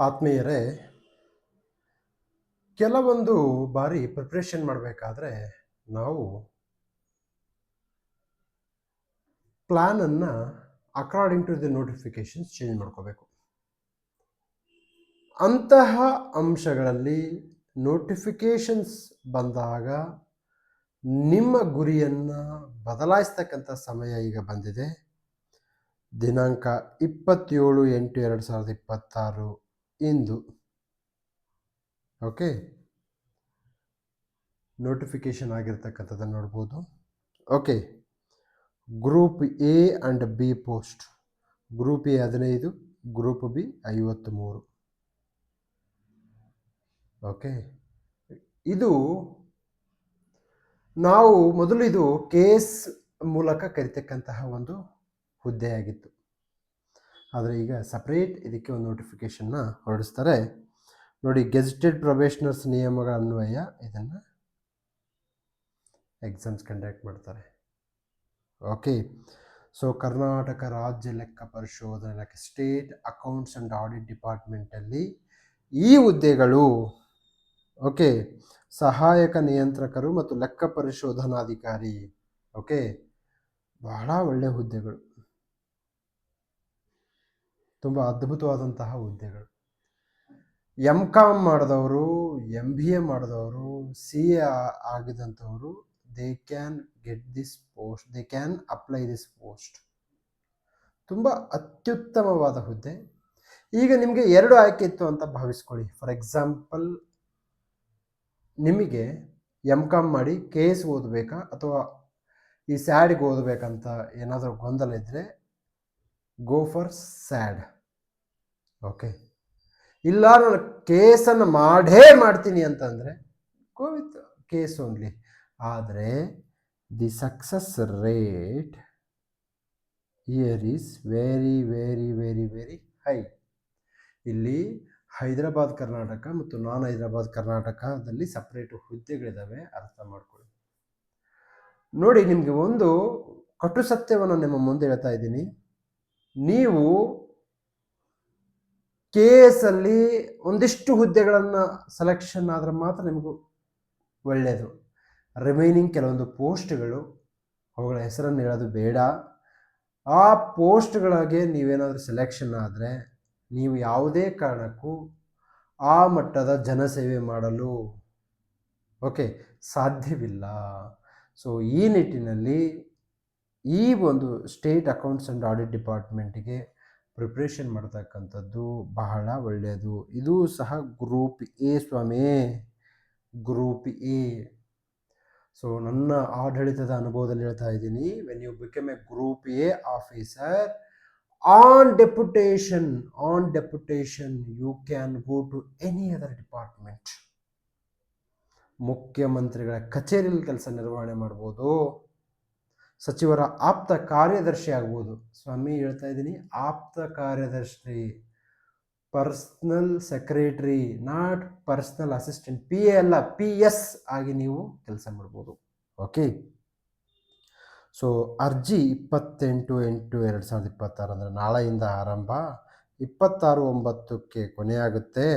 ಆತ್ಮೀಯರೇ, ಕೆಲವೊಂದು ಬಾರಿ ಪ್ರಿಪ್ರೇಷನ್ ಮಾಡಬೇಕಾದ್ರೆ ನಾವು ಪ್ಲ್ಯಾನನ್ನು according to the notifications change ಮಾಡ್ಕೋಬೇಕು. ಅಂತಹ ಅಂಶಗಳಲ್ಲಿ ನೋಟಿಫಿಕೇಶನ್ಸ್ ಬಂದಾಗ ನಿಮ್ಮ ಗುರಿಯನ್ನು ಬದಲಾಯಿಸ್ತಕ್ಕಂಥ ಸಮಯ ಈಗ ಬಂದಿದೆ. ದಿನಾಂಕ 27/8/2026 ಇಂದು ಓಕೆ ನೋಟಿಫಿಕೇಶನ್ ಆಗಿರ್ತಕ್ಕಂಥದ್ದನ್ನು ನೋಡ್ಬೋದು. Okay, group A and B post. Group A 15, group B 53. Okay, ಇದು ನಾವು ಮೊದಲು ಇದು ಕೇಸ್ ಮೂಲಕ ಕರಿತಕ್ಕಂತಹ ಒಂದು ಹುದ್ದೆಯಾಗಿತ್ತು. ಆದರೆ ಈಗ ಸಪ್ರೇಟ್ ಇದಕ್ಕೆ ಒಂದು ನೋಟಿಫಿಕೇಶನ್ನ ಹೊರಡಿಸ್ತಾರೆ. ನೋಡಿ, ಗೆಜೆಟೆಡ್ ಪ್ರೊಬೇಷನರ್ಸ್ ನಿಯಮಗಳ ಅನ್ವಯ ಇದನ್ನು ಎಕ್ಸಾಮ್ಸ್ ಕಂಡಕ್ಟ್ ಮಾಡ್ತಾರೆ. ಓಕೆ, ಸೊ ಕರ್ನಾಟಕ ರಾಜ್ಯ ಲೆಕ್ಕ ಪರಿಶೋಧನಾ ಇಲಾಖೆ, ಸ್ಟೇಟ್ ಅಕೌಂಟ್ಸ್ ಆ್ಯಂಡ್ ಆಡಿಟ್ ಡಿಪಾರ್ಟ್ಮೆಂಟಲ್ಲಿ ಈ ಹುದ್ದೆಗಳು ಓಕೆ ಸಹಾಯಕ ನಿಯಂತ್ರಕರು ಮತ್ತು ಲೆಕ್ಕ ಪರಿಶೋಧನಾಧಿಕಾರಿ. ಓಕೆ, ಬಹಳ ಒಳ್ಳೆಯ ಹುದ್ದೆಗಳು, ತುಂಬ ಅದ್ಭುತವಾದಂತಹ ಹುದ್ದೆಗಳು. MCOM ಮಾಡಿದವರು, MBA ಮಾಡಿದವರು, CA ಆಗಿದಂಥವರು they can get this post, they can apply this post. ತುಂಬ ಅತ್ಯುತ್ತಮವಾದ ಹುದ್ದೆ. ಈಗ ನಿಮಗೆ 2 ಆಯ್ಕೆ ಇತ್ತು ಅಂತ ಭಾವಿಸ್ಕೊಳ್ಳಿ. ಫಾರ್ ಎಕ್ಸಾಂಪಲ್, ನಿಮಗೆ MCOM ಮಾಡಿ KS ಓದಬೇಕಾ ಅಥವಾ ಈ ಸ್ಯಾಡ್ಗೆ ಓದಬೇಕಂತ ಏನಾದರೂ ಗೊಂದಲ ಇದ್ದರೆ ಗೋ ಫಾರ್ ಸ್ಯಾಡ್. ಓಕೆ, ಇಲ್ಲ ನಾನು ಕೇಸನ್ನು ಮಾಡ್ತೀನಿ ಅಂತಂದರೆ ಗೋ ವಿತ್ ಕೇಸ್ ಓನ್ಲಿ. ಆದರೆ the success rate here is very very very very high. ಇಲ್ಲಿ ಹೈದರಾಬಾದ್ ಕರ್ನಾಟಕ ಮತ್ತು ನಾನ್ ಹೈದರಾಬಾದ್ ಕರ್ನಾಟಕದಲ್ಲಿ ಸಪ್ರೇಟ್ ಹುದ್ದೆಗಳಿದ್ದಾವೆ, ಅರ್ಥ ಮಾಡ್ಕೊಳ್ಳಿ. ನೋಡಿ, ನಿಮಗೆ ಒಂದು ಕಟು ಸತ್ಯವನ್ನು ನಿಮ್ಮ ಮುಂದೆ ಹೇಳ್ತಾ ಇದ್ದೀನಿ. ನೀವು KS ಅಲ್ಲಿ ಒಂದಿಷ್ಟು ಹುದ್ದೆಗಳನ್ನು ಸೆಲೆಕ್ಷನ್ ಆದರೆ ಮಾತ್ರ ನಿಮಗೂ ಒಳ್ಳೆಯದು. ರಿಮೈನಿಂಗ್ ಕೆಲವೊಂದು ಪೋಸ್ಟ್ಗಳು, ಅವುಗಳ ಹೆಸರನ್ನು ಹೇಳೋದು ಬೇಡ. ಆ ಪೋಸ್ಟ್ಗಳಿಗೆ ನೀವೇನಾದರೂ ಸೆಲೆಕ್ಷನ್ ಆದರೆ ನೀವು ಯಾವುದೇ ಕಾರಣಕ್ಕೂ ಆ ಮಟ್ಟದ ಜನಸೇವೆ ಮಾಡಲು ಓಕೆ ಸಾಧ್ಯವಿಲ್ಲ. ಸೊ ಈ ನಿಟ್ಟಿನಲ್ಲಿ ಈ ಒಂದು ಸ್ಟೇಟ್ ಅಕೌಂಟ್ಸ್ ಆ್ಯಂಡ್ ಆಡಿಟ್ ಡಿಪಾರ್ಟ್ಮೆಂಟಿಗೆ ಪ್ರಿಪ್ರೇಷನ್ ಮಾಡ್ತಕ್ಕಂಥದ್ದು ಬಹಳ ಒಳ್ಳೆಯದು. ಇದು ಸಹ ಗ್ರೂಪ್ ಎ ಸ್ವಾಮಿ, ಗ್ರೂಪ್ ಎ. ಸೊ ನನ್ನ ಆಡಳಿತದ ಅನುಭವದಲ್ಲಿ ಹೇಳ್ತಾ ಇದ್ದೀನಿ, when you become a group A officer on deputation you can go to any other department. ಮುಖ್ಯಮಂತ್ರಿಗಳ ಕಚೇರಿಯಲ್ಲಿ ಕೆಲಸ ನಿರ್ವಹಣೆ ಮಾಡ್ಬೋದು, ಸಚಿವರ ಆಪ್ತ ಕಾರ್ಯದರ್ಶಿ ಆಗ್ಬೋದು. ಸ್ವಾಮಿ ಹೇಳ್ತಾ ಇದ್ದೀನಿ, ಆಪ್ತ ಕಾರ್ಯದರ್ಶಿ, personal secretary, not personal assistant. PA ಅಲ್ಲ, PS ಆಗಿ ನೀವು ಕೆಲಸ ಮಾಡ್ಬೋದು. ಓಕೆ, ಸೊ ಅರ್ಜಿ 28/8/2026 ಅಂದರೆ ನಾಳೆಯಿಂದ ಆರಂಭ, 26/9 ಕೊನೆಯಾಗುತ್ತೆ.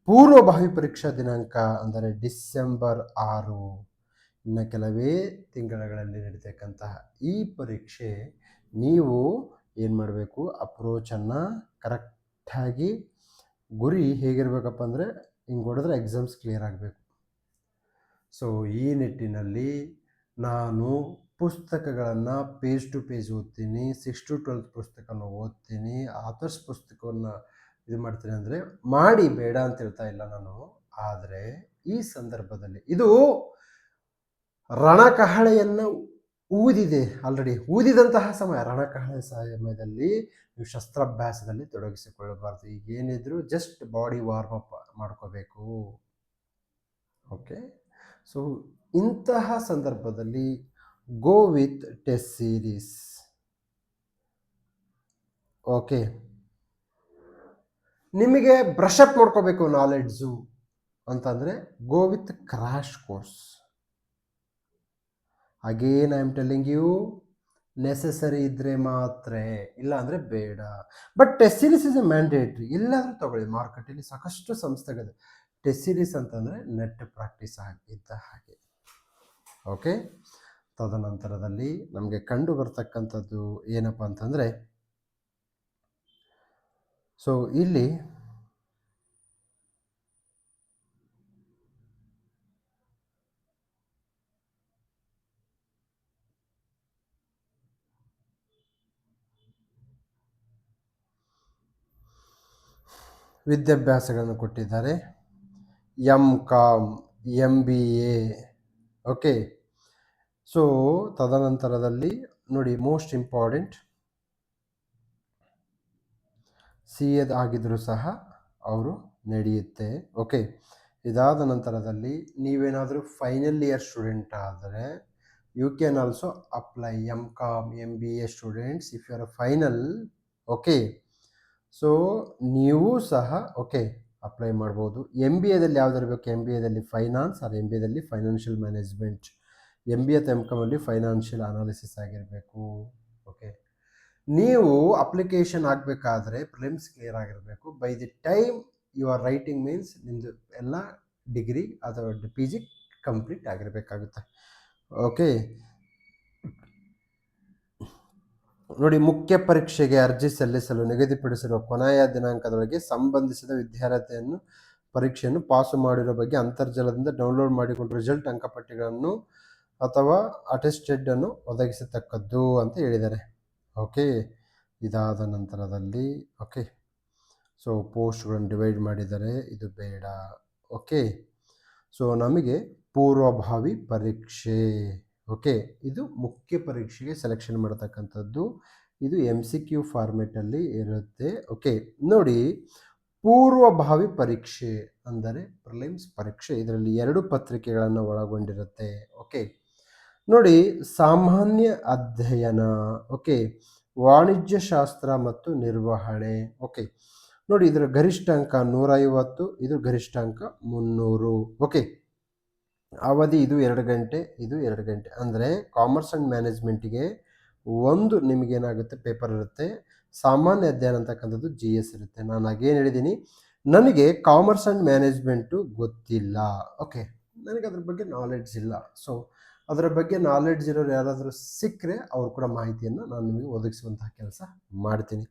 ಪೂರ್ವಭಾವಿ ಪರೀಕ್ಷಾ ದಿನಾಂಕ ಅಂದರೆ ಡಿಸೆಂಬರ್ 6. ಇನ್ನು ಕೆಲವೇ ತಿಂಗಳುಗಳಲ್ಲಿ ನಡೀತಕ್ಕಂತಹ ಈ ಪರೀಕ್ಷೆ ನೀವು ಏನು ಮಾಡಬೇಕು, ಅಪ್ರೋಚನ್ನು ಕರೆಕ್ಟಾಗಿ, ಗುರಿ ಹೇಗಿರಬೇಕಪ್ಪ ಅಂದರೆ ಹಿಂಗೆ ಹೊಡೆದ್ರೆ ಎಕ್ಸಾಮ್ಸ್ ಕ್ಲಿಯರ್ ಆಗಬೇಕು. ಸೊ ಈ ನಿಟ್ಟಿನಲ್ಲಿ ನಾನು ಪುಸ್ತಕಗಳನ್ನು ಪೇಜ್ ಟು ಪೇಜ್ ಓದ್ತೀನಿ, 6 to 12 ಪುಸ್ತಕನ ಓದ್ತೀನಿ, ಆಥರ್ಸ್ ಪುಸ್ತಕವನ್ನು ಇದು ಮಾಡ್ತೀನಿ. ಅಂದರೆ ಮಾಡಿ, ಬೇಡ ಅಂತ ಹೇಳ್ತಾ ಇಲ್ಲ ನಾನು. ಆದರೆ ಈ ಸಂದರ್ಭದಲ್ಲಿ ಇದು ರಣಕಹಳೆಯನ್ನು ಆಲ್ರೆಡಿ ಊದಿದಂತಹ ಸಮಯ. ರಣಕಹಳೆ ಸಮಯದಲ್ಲಿ ನೀವು ಶಸ್ತ್ರಾಭ್ಯಾಸದಲ್ಲಿ ತೊಡಗಿಸಿಕೊಳ್ಳಬಾರ್ದು. ಈಗ ಏನಿದ್ರು ಜಸ್ಟ್ ಬಾಡಿ ವಾರ್ಮ್ ಅಪ್ ಮಾಡ್ಕೋಬೇಕು. ಓಕೆ, ಸೊ ಇಂತಹ ಸಂದರ್ಭದಲ್ಲಿ go with test series. Okay, ನಿಮಗೆ ಬ್ರಷ್ ಅಪ್ ಮಾಡ್ಕೋಬೇಕು ನಾಲೆಡ್ಜು ಅಂತಂದರೆ go with crash course. Again I am telling you, necessary ಇದ್ದರೆ ಮಾತ್ರ, ಇಲ್ಲ ಅಂದರೆ ಬೇಡ. But test series is a mandatory. ಎಲ್ಲಾದರೂ ತಗೊಳ್ಳಿ, ಮಾರ್ಕೆಟಲ್ಲಿ ಸಾಕಷ್ಟು ಸಂಸ್ಥೆಗಳು ಟೆಸ್ಟ್ ಸೀರೀಸ್ ಅಂತಂದರೆ ನೆಟ್ ಪ್ರಾಕ್ಟೀಸ್ ಆಗಿದ್ದ ಹಾಗೆ. ಓಕೆ, ತದನಂತರದಲ್ಲಿ ನಮಗೆ ಕಂಡು ಬರ್ತಕ್ಕಂಥದ್ದು ಏನಪ್ಪ ಅಂತಂದರೆ, ಸೊ ಇಲ್ಲಿ ವಿದ್ಯಾಭ್ಯಾಸಗಳನ್ನು ಕೊಟ್ಟಿದ್ದಾರೆ. MCom, MBA. ಓಕೆ, ಸೊ ತದನಂತರದಲ್ಲಿ ನೋಡಿ, ಮೋಸ್ಟ್ ಇಂಪಾರ್ಟೆಂಟ್ CA ಆಗಿದ್ದರೂ ಸಹ ಅವರು ನಡೆಯುತ್ತೆ. ಓಕೆ, ಇದಾದ ನಂತರದಲ್ಲಿ ನೀವೇನಾದರೂ ಫೈನಲ್ ಇಯರ್ ಸ್ಟೂಡೆಂಟ್ ಆದರೆ you can also apply MCom, MBA students if you are final. Okay, so ನೀವು ಸಹ ಓಕೆ ಅಪ್ಲೈ ಮಾಡ್ಬೋದು. MBAದಲ್ಲಿ ಯಾವುದಿರಬೇಕು? MBAದಲ್ಲಿ ಫೈನಾನ್ಸ್ ಆರ್ MBAದಲ್ಲಿ ಫೈನಾನ್ಷಿಯಲ್ ಮ್ಯಾನೇಜ್ಮೆಂಟ್. MBA MComಲ್ಲಿ ಫೈನಾನ್ಷಿಯಲ್ ಅನಾಲಿಸಿಸ್ ಆಗಿರಬೇಕು. ಓಕೆ, ನೀವು ಅಪ್ಲಿಕೇಶನ್ ಆಗಬೇಕಾದ್ರೆ ಪ್ರಿಲಿಮ್ಸ್ ಕ್ಲಿಯರ್ ಆಗಿರಬೇಕು. By the time you are writing means ನಿಮ್ಮದು ಎಲ್ಲ ಡಿಗ್ರಿ ಅಥವಾ PG ಕಂಪ್ಲೀಟ್ ಆಗಿರಬೇಕಾಗುತ್ತೆ. ಓಕೆ, ನೋಡಿ, ಮುಖ್ಯ ಪರೀಕ್ಷೆಗೆ ಅರ್ಜಿ ಸಲ್ಲಿಸಲು ನಿಗದಿಪಡಿಸಿರುವ ಕೊನೆಯ ದಿನಾಂಕದೊಳಗೆ ಸಂಬಂಧಿಸಿದ ವಿದ್ಯಾರ್ಥಿಯನ್ನು ಪರೀಕ್ಷೆಯನ್ನು ಪಾಸು ಮಾಡಿರೋ ಬಗ್ಗೆ ಅಂತರ್ಜಾಲದಿಂದ ಡೌನ್ಲೋಡ್ ಮಾಡಿಕೊಂಡು ರಿಸಲ್ಟ್ ಅಂಕಪಟ್ಟಿಗಳನ್ನು ಅಥವಾ ಅಟೆಸ್ಟೆಡ್ ಅನ್ನು ಒದಗಿಸತಕ್ಕದ್ದು ಅಂತ ಹೇಳಿದ್ದಾರೆ. ಓಕೆ, ಇದಾದ ನಂತರದಲ್ಲಿ ಓಕೆ, ಸೊ ಪೋಸ್ಟ್ಗಳನ್ನು ಡಿವೈಡ್ ಮಾಡಿದ್ದಾರೆ, ಇದು ಬೇಡ. ಓಕೆ, ಸೊ ನಮಗೆ ಪೂರ್ವಭಾವಿ ಪರೀಕ್ಷೆ. ಓಕೆ, ಇದು ಮುಖ್ಯ ಪರೀಕ್ಷೆಗೆ ಸೆಲೆಕ್ಷನ್ ಮಾಡತಕ್ಕಂಥದ್ದು. ಇದು MCQ ಫಾರ್ಮೆಟಲ್ಲಿ ಇರುತ್ತೆ. ಓಕೆ, ನೋಡಿ, ಪೂರ್ವಭಾವಿ ಪರೀಕ್ಷೆ ಅಂದರೆ ಪ್ರಿಲಿಮ್ಸ್ ಪರೀಕ್ಷೆ. ಇದರಲ್ಲಿ 2 ಪತ್ರಿಕೆಗಳನ್ನು ಒಳಗೊಂಡಿರುತ್ತೆ. ಓಕೆ, ನೋಡಿ, ಸಾಮಾನ್ಯ ಅಧ್ಯಯನ, ಓಕೆ, ವಾಣಿಜ್ಯಶಾಸ್ತ್ರ ಮತ್ತು ನಿರ್ವಹಣೆ. ಓಕೆ, ನೋಡಿ, ಇದರ ಗರಿಷ್ಠ ಅಂಕ 150, ಇದು ಗರಿಷ್ಠ ಅಂಕ 300. ಓಕೆ, ಅವಧಿ ಇದು 2 ಗಂಟೆ, ಇದು 2 ಗಂಟೆ. ಅಂದರೆ ಕಾಮರ್ಸ್ ಆ್ಯಂಡ್ ಮ್ಯಾನೇಜ್ಮೆಂಟಿಗೆ ಒಂದು ನಿಮಗೇನಾಗುತ್ತೆ ಪೇಪರ್ ಇರುತ್ತೆ. ಸಾಮಾನ್ಯ ಅಧ್ಯಯನ ಅಂತಕ್ಕಂಥದ್ದು GS ಇರುತ್ತೆ. ನಾನು ಆಗೇನು ಹೇಳಿದ್ದೀನಿ, ನನಗೆ ಕಾಮರ್ಸ್ ಆ್ಯಂಡ್ ಮ್ಯಾನೇಜ್ಮೆಂಟು ಗೊತ್ತಿಲ್ಲ. ಓಕೆ, ನನಗೆ ಅದ್ರ ಬಗ್ಗೆ ನಾಲೆಡ್ಜ್ ಇಲ್ಲ. ಸೊ ಅದರ ಬಗ್ಗೆ ನಾಲೆಡ್ಜ್ ಇರೋರು ಯಾರಾದರೂ ಸಿಕ್ಕರೆ ಅವರು ಕೂಡ ಮಾಹಿತಿಯನ್ನು ನಾನು ನಿಮಗೆ ಒದಗಿಸುವಂತಹ ಕೆಲಸ ಮಾಡ್ತೀನಿ.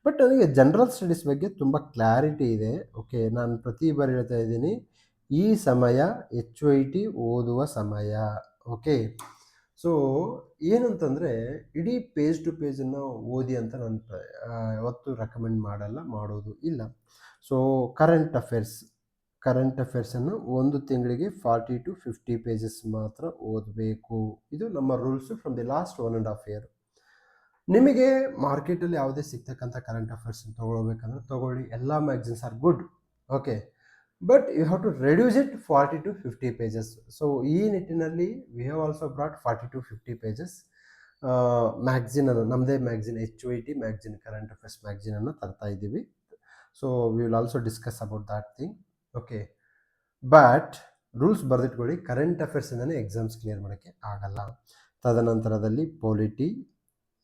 ಬಟ್ ನನಗೆ ಜನರಲ್ ಸ್ಟಡೀಸ್ ಬಗ್ಗೆ ತುಂಬ ಕ್ಲಾರಿಟಿ ಇದೆ. ಓಕೆ, ನಾನು ಪ್ರತಿ ಬಾರಿ ಹೇಳ್ತಾ ಇದ್ದೀನಿ, ಈ ಸಮಯ HYT ಓದುವ ಸಮಯ. ಓಕೆ, ಸೊ ಏನಂತಂದರೆ ಇಡೀ ಪೇಜ್ ಟು ಪೇಜನ್ನು ಓದಿ ಅಂತ ನಾನು ಯಾವತ್ತೂ ರೆಕಮೆಂಡ್ ಮಾಡಲ್ಲ, ಮಾಡೋದು ಇಲ್ಲ. ಸೊ ಕರೆಂಟ್ ಅಫೇರ್ಸನ್ನು ಒಂದು ತಿಂಗಳಿಗೆ 40 to 50 ಪೇಜಸ್ ಮಾತ್ರ ಓದಬೇಕು. ಇದು ನಮ್ಮ rules from the last 1.5 year. ನಿಮಗೆ ಮಾರ್ಕೆಟಲ್ಲಿ ಯಾವುದೇ ಸಿಗ್ತಕ್ಕಂಥ ಕರೆಂಟ್ ಅಫೇರ್ಸನ್ನು ತೊಗೊಳ್ಬೇಕಂದ್ರೆ ತೊಗೊಳ್ಳಿ, ಎಲ್ಲ magazines are good. Okay, but you have to reduce it 40 to 50 pages. So ಈ ನಿಟ್ಟಿನಲ್ಲಿ we have also brought 40 to 50 pages ಮ್ಯಾಗ್ಝಿನನ್ನು, ನಮ್ಮದೇ magazine HYT magazine, current affairs ಮ್ಯಾಗ್ಝಿನನ್ನು ತರ್ತಾ ಇದ್ದೀವಿ. So we will also discuss about that thing. Okay, but rules ಬರೆದಿಟ್ಕೊಳ್ಳಿ, current ಅಫೇರ್ಸಿಂದನೇ exams clear ಮಾಡೋಕ್ಕೆ ಆಗಲ್ಲ. ತದನಂತರದಲ್ಲಿ ಪೊಲಿಟಿ,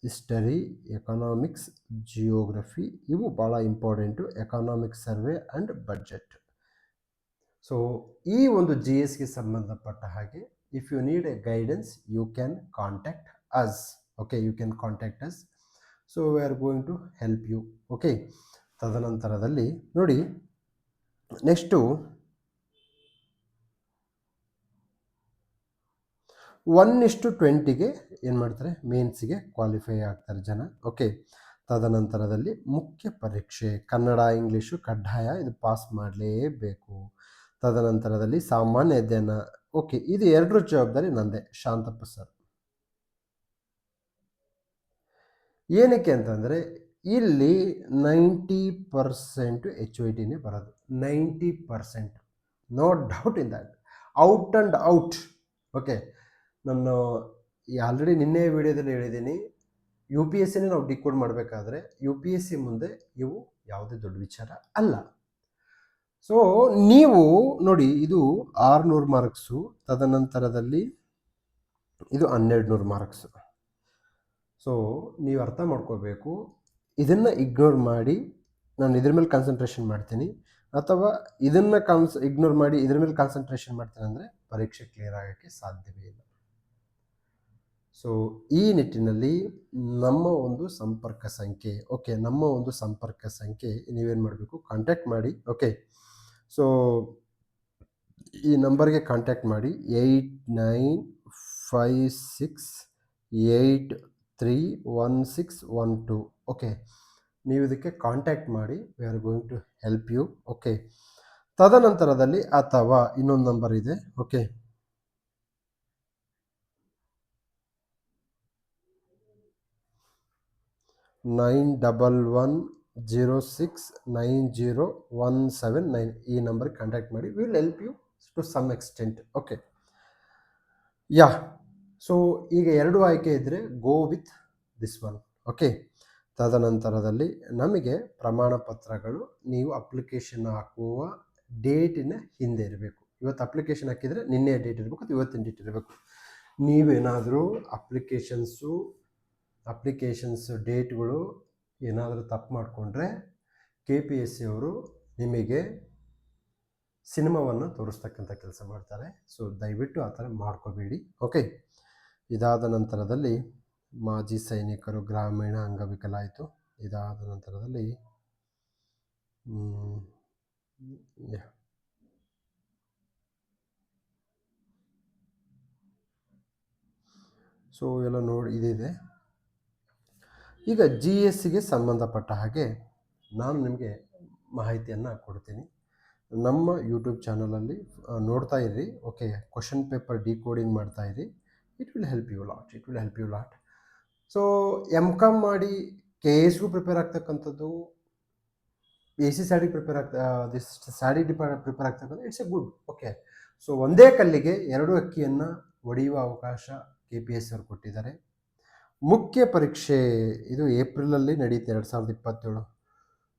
ಹಿಸ್ಟರಿ, ಎಕನಾಮಿಕ್ಸ್, ಜಿಯೋಗ್ರಫಿ ಇವು ಭಾಳ important. Economics survey and budget. So ಈ ಒಂದು GSಗೆ ಸಂಬಂಧಪಟ್ಟ ಹಾಗೆ if you need a guidance you can contact us. Okay, you can contact us. So we are going to help you. Okay, ತದನಂತರದಲ್ಲಿ ನೋಡಿ, next 1:20ಗೆ ಏನು ಮಾಡ್ತಾರೆ, ಮೇನ್ಸಿಗೆ ಕ್ವಾಲಿಫೈ ಆಗ್ತಾರೆ ಜನ. ಓಕೆ, ತದನಂತರದಲ್ಲಿ ಮುಖ್ಯ ಪರೀಕ್ಷೆ ಕನ್ನಡ, ಇಂಗ್ಲೀಷು ಕಡ್ಡಾಯ, ಇದು ಪಾಸ್ ಮಾಡಲೇಬೇಕು. ತದನಂತರದಲ್ಲಿ ಸಾಮಾನ್ಯ ಅಧ್ಯಯನ. ಓಕೆ, ಇದು 2 ಜವಾಬ್ದಾರಿ ನಂದೇ, ಶಾಂತಪ್ಪ ಸರ್. ಏನಕ್ಕೆ ಅಂತಂದರೆ ಇಲ್ಲಿ 90% HYTನೇ ಬರೋದು, 90%, no doubt in that, out and out. Okay, ನಾನು ಆಲ್ರೆಡಿ ನಿನ್ನೆ ವಿಡಿಯೋದಲ್ಲಿ ಹೇಳಿದ್ದೀನಿ, UPSCನೇ ನಾವು ಡಿಕೋಡ್ ಮಾಡಬೇಕಾದ್ರೆ UPSC ಮುಂದೆ ಇವು ಯಾವುದೇ ದೊಡ್ಡ ವಿಚಾರ ಅಲ್ಲ. ಸೊ ನೀವು ನೋಡಿ, ಇದು 600 ಮಾರ್ಕ್ಸು, ತದನಂತರದಲ್ಲಿ ಇದು 1200 ಮಾರ್ಕ್ಸು. ಸೊ ನೀವು ಅರ್ಥ ಮಾಡ್ಕೋಬೇಕು, ಇದನ್ನು ಇಗ್ನೋರ್ ಮಾಡಿ ನಾನು ಇದ್ರ ಮೇಲೆ ಕಾನ್ಸಂಟ್ರೇಷನ್ ಮಾಡ್ತೀನಿ, ಅಥವಾ ಇದನ್ನು ಇಗ್ನೋರ್ ಮಾಡಿ ಇದ್ರ ಮೇಲೆ ಕಾನ್ಸಂಟ್ರೇಷನ್ ಮಾಡ್ತೀನಿ ಅಂದರೆ ಪರೀಕ್ಷೆ ಕ್ಲಿಯರ್ ಆಗೋಕ್ಕೆ ಸಾಧ್ಯವೇ ಇಲ್ಲ. ಸೊ ಈ ನಿಟ್ಟಿನಲ್ಲಿ ನಮ್ಮ ಒಂದು ಸಂಪರ್ಕ ಸಂಖ್ಯೆ, ಓಕೆ, ನಮ್ಮ ಒಂದು ಸಂಪರ್ಕ ಸಂಖ್ಯೆ ನೀವೇನು ಮಾಡಬೇಕು, ಕಾಂಟ್ಯಾಕ್ಟ್ ಮಾಡಿ. ಓಕೆ, ಸೊ ಈ ನಂಬರ್ಗೆ ಕಾಂಟ್ಯಾಕ್ಟ್ ಮಾಡಿ 8956831612. ಓಕೆ, ನೀವು ಇದಕ್ಕೆ ಕಾಂಟ್ಯಾಕ್ಟ್ ಮಾಡಿ, we are going to help you. Okay, ತದನಂತರದಲ್ಲಿ ಅಥವಾ ಇನ್ನೊಂದು ನಂಬರ್ ಇದೆ. ಓಕೆ, 9110690179. ಈ ನಂಬರ್ಗೆ ಕಾಂಟ್ಯಾಕ್ಟ್ ಮಾಡಿ, will help you to some extent. Okay, yeah, so ಈಗ 2 ಆಯ್ಕೆ ಇದ್ದರೆ go with this one. Okay, ತದನಂತರದಲ್ಲಿ ನಮಗೆ ಪ್ರಮಾಣ ಪತ್ರಗಳು ನೀವು ಅಪ್ಲಿಕೇಶನ್ ಹಾಕುವ ಡೇಟಿನ ಹಿಂದೆ ಇರಬೇಕು. ಇವತ್ತು ಅಪ್ಲಿಕೇಶನ್ ಹಾಕಿದರೆ ನಿನ್ನೆ ಡೇಟ್ ಇರಬೇಕು, ಅಥವಾ ಇವತ್ತಿನ ಡೇಟ್ ಇರಬೇಕು. ನೀವೇನಾದರೂ ಅಪ್ಲಿಕೇಶನ್ಸ್ ಡೇಟ್ಗಳು ಏನಾದರೂ ತಪ್ಪು ಮಾಡಿಕೊಂಡ್ರೆ KPSC ಅವರು ನಿಮಗೆ ಸಿನಿಮಾವನ್ನು ತೋರಿಸ್ತಕ್ಕಂಥ ಕೆಲಸ ಮಾಡ್ತಾರೆ. ಸೊ ದಯವಿಟ್ಟು ಆ ಥರ ಮಾಡ್ಕೋಬೇಡಿ. ಓಕೆ, ಇದಾದ ನಂತರದಲ್ಲಿ ಮಾಜಿ ಸೈನಿಕರು, ಗ್ರಾಮೀಣ ಅಂಗವಿಕಲ ಆಯಿತು. ಇದಾದ ನಂತರದಲ್ಲಿ ಸೊ ಎಲ್ಲ ನೋಡಿ ಇದಿದೆ. ಈಗ GSಗೆ ಸಂಬಂಧಪಟ್ಟ ಹಾಗೆ ನಾನು ನಿಮಗೆ ಮಾಹಿತಿಯನ್ನು ಕೊಡ್ತೀನಿ. ನಮ್ಮ ಯೂಟ್ಯೂಬ್ ಚಾನಲಲ್ಲಿ ನೋಡ್ತಾ ಇರ್ರಿ. ಓಕೆ, ಕ್ವಶನ್ ಪೇಪರ್ ಡಿಕೋಡಿಂಗ್ ಮಾಡ್ತಾ ಇರಿ. It will help you lot. So MCOM ಮಾಡಿ KSಗೂ ಪ್ರಿಪೇರ್ ಆಗ್ತಕ್ಕಂಥದ್ದು, AC ಸ್ಯಾಡಿ ಪ್ರಿಪೇರ್ ಪ್ರಿಪೇರ್ ಆಗ್ತಕ್ಕಂಥದ್ದು, it's a good. Okay, so ಒಂದೇ ಕಲ್ಲಿಗೆ 2 ಅಕ್ಕಿಯನ್ನು ಹೊಡೆಯುವ ಅವಕಾಶ KPSC ಅವರು ಕೊಟ್ಟಿದ್ದಾರೆ. ಮುಖ್ಯ ಪರೀಕ್ಷೆ ಇದು ಏಪ್ರಿಲಲ್ಲಿ ನಡೆಯುತ್ತೆ, 2027.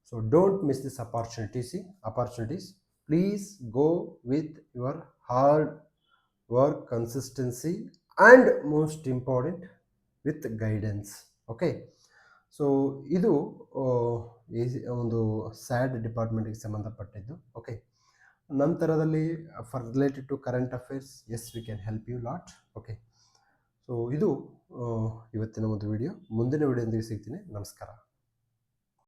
So don't miss this opportunities. Please go with your hard work, consistency and most important with guidance. Okay, so ಇದು ಒಂದು ಸ್ಯಾಡ್ ಡಿಪಾರ್ಟ್ಮೆಂಟಿಗೆ ಸಂಬಂಧಪಟ್ಟಿದ್ದು. ಓಕೆ, ನಂತರದಲ್ಲಿ for related to current affairs, as we can help you lot. Okay, so ಇದು ಇವತ್ತಿನ ಒಂದು video. ಮುಂದಿನ ವಿಡಿಯೋದೊಂದಿಗೆ ಸಿಗ್ತೀನಿ. ನಮಸ್ಕಾರ.